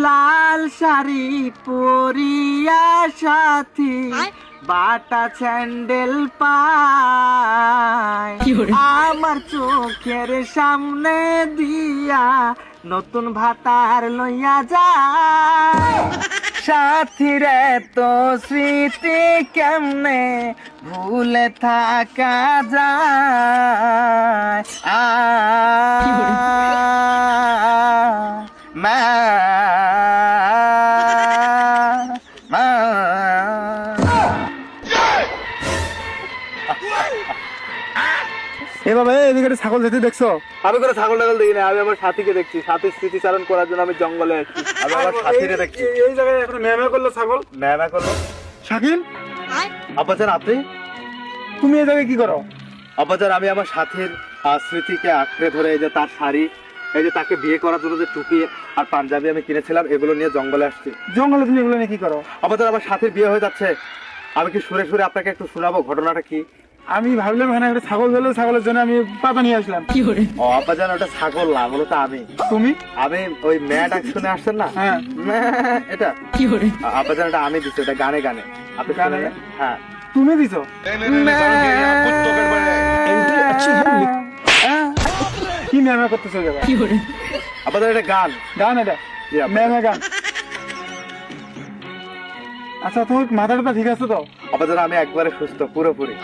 লাল শাড়ি পরিয়া সাথী বাটা স্যান্ডেল পায় আমার চোখের সামনে দিয়া নতুন ভাতার লইয়া যায়। সাথীরে তো স্মৃতি কেমনে ভুলে থাকা যায়। মা মা এ বাবা এদিকে ছাগল যেতে দেখছো? আমি কোনো ছাগল টাগল দেখি না, আমি আমার সাথীকে দেখছি। সাথীর স্মৃতিচারণ করার জন্য আমি জঙ্গলে আসছি। আমি আমার সাথীরে দেখছি। এই জায়গায় এখন ম্যামা করলো ছাগল। ম্যামা করলো শাকিল, আব্বাজান আপনি? তুমি এই জায়গায় কি করো? আব্বাজান আমি আমার সাথীর স্মৃতিকে আঁকড়ে ধরে এই যে তার শাড়ি, এই যে তাকে বিয়ে করার জন্য যে টুপি আর পাঞ্জাবি আমি কিনেছিলাম, এগুলো নিয়ে জঙ্গলে আসছি। জঙ্গলে তুমি এগুলো নিয়ে কি করো? আব্বাজান আমার সাথীর বিয়ে হয়ে যাচ্ছে, আমি কি সুরে সুরে আপনাকে একটু শোনাবো ঘটনাটা কি? আমি ভাবলাম এখানে একটা ছাগল ধরলো, ছাগলের জন্য আমি পাতা নিয়ে আসলাম। ও আব্বাজান ওটা ছাগল না, মূলত আমি। তুমি? আমি ওই ম্যা ডাক শুনে আসছেন না? হ্যাঁ। এটা আব্বাজান এটা আমি দিচ্ছি, এটা গানে গানে আপনি গানে? শুনলেন? হ্যাঁ। তুমি দিছো? কি ম্যামা করতেছো জায়গা? আব্বাজান এটা গান। গান এটা? জি, আব্বা। ম্যামা গান। আচ্ছা তোমার মাথাটা ঠিক আছে তো? আব্বাজান আমি একবারে সুস্থ পুরোপুরি।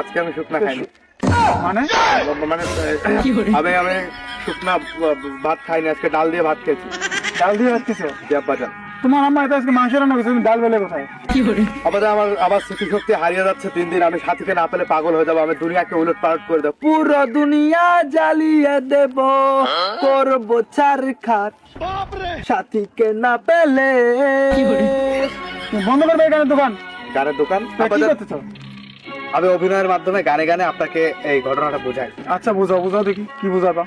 আজকে আমি শুকনা খাইনি। মানে মানে আমি শুকনা ভাত খাইনি, আজকে ডাল দিয়ে ভাত খেয়েছি। ডাল দিয়ে আসতেছো? জি আব্বাজান। তোমার আম্মা এত আজকে মাংস রান্না করছে, তুমি ডাল বেলে কোথায়? আব্বাজান আমার স্মৃতিশক্তি হারিয়ে যাচ্ছে দিন দিন। আমি সাথীকে না পেলে পাগল হয়ে যাবো, আমি দুনিয়াকে উলট পালট করে দেবো। পুরো দুনিয়া জ্বালিয়ে দেব, করবো চারখাট সাথীকে না পেলে। তুমি বন্ধ করবে এই গানের দোকান? গানের দোকান? তা কি আব্বাজান, করতেছো? আমি অভিনয়ের মাধ্যমে গানে গানে আপনাকে এই ঘটনাটা বোঝাই। আচ্ছা বুঝাও দেখি কি বুঝাবা।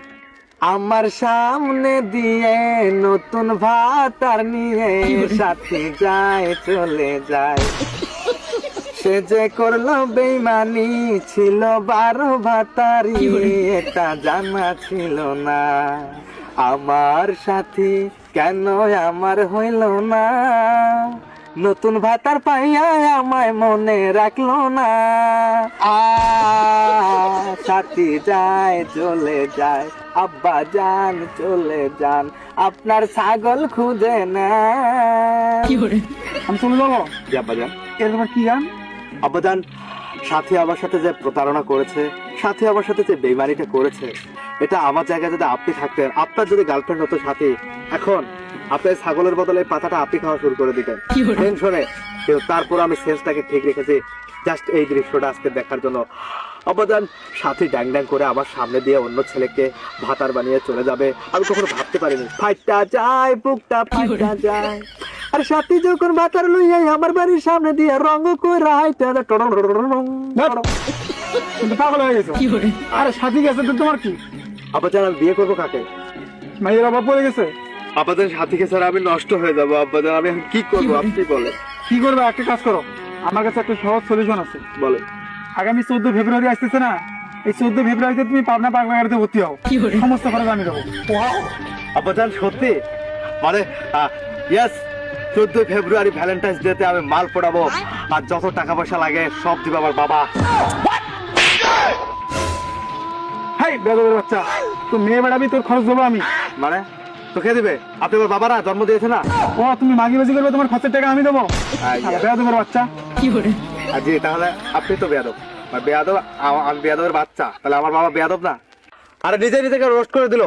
আমার সামনে দিয়ে নতুন ভাতার নিয়ে সাথী যায় চলে যায়। সে যে করলো বেইমানি, ছিল 12 ভাতারি, এটা জানা ছিল না। আমার সাথী কেন আমার হইল না, নতুন ভাতার পাইয়া আমায় মনে রাখলো না। সাথী যায় চলে যায়, আব্বা যান চলে যান, আপনার ছাগল খুঁজে না। আমি চলে যাবো? জি আব্বাজান। এরকম কি গান? আব্বাজান, সাথী আমার সাথে যে প্রতারণা করেছে, সাথী আমার সাথে যে বেইমানিটা করেছে, এটা আমার জায়গায় যদি আপনি থাকতেন, আপনার যদি গার্লফ্রেন্ড হতো সাথী, এখন আপনার ছাগলের বদলে এই পাতাটা আপনি খাওয়া শুরু করে দিতেন টেনশনে। কিন্তু তারপর আমি সেন্সটাকে ঠিক রেখেছি জাস্ট এই দৃশ্যটা আজকে দেখার জন্য। আব্বাজান, সাথী ড্যাং ড্যাং করে আমার সামনে দিয়ে অন্য ছেলেকে ভাতার বানিয়ে চলে যাবে, আমি কখনো ভাবতে পারিনি। ফাইটটা যায়, বুকটা ফাইটটা যায়। আর সাথী যখন ভাতার লইয়া আমার বাড়ির সামনে দিয়ে রঙ করে হাইটা কিন্তু পাগল হয়ে গেছো। আরে সাথী গেছে তো তোমার কি? আব্বাজান, আমি বিয়ে করবো কাকে? মাইয়ের অভাব পড়ে গেছে? আব্বাজান, সাথীকে ছাড়া আমি নষ্ট হয়ে যাবো। আব্বাজান, আমি এখন কি করবো আপনি বলেন। কি করবে? একটা কাজ করো, আমার কাছে একটা সহজ সলিউশন আছে। বলেন। আগামী 14 ফেব্রুয়ারি আসতেছে না, এই 14 ফেব্রুয়ারিতে তুমি পাবনা পাগলাগাড়িতে ভর্তি হও, সমস্ত খরচ আমি দেবো। আব্বাজান, সত্যি? মানে ইয়েস, 14 ফেব্রুয়ারি ভ্যালেন্টাইন্স ডে তে আমি মাল পড়াবো, আর যত টাকা পয়সা লাগে সব দিবে আমার বাবা। হাই বেদবের বাচ্চা, তো মেয়ে বেড়াবি, তোর খরচ দেবো আমি। মানে তো কে দিবে? আপনি আমার বাবারা জন্ম দিয়েছে না? ও তুমি মাগিবাজি করবে, তোমার খরচের টাকা আমি দেবো। বেদবের বাচ্চা। জি, তাহলে আপনি তো বেয়াদব। বেয়াদব আমি বেয়াদবের বাচ্চা, তাহলে আমার বাবা বেয়াদব না? আরে নিজে নিজেকে রোস্ট করে দিল।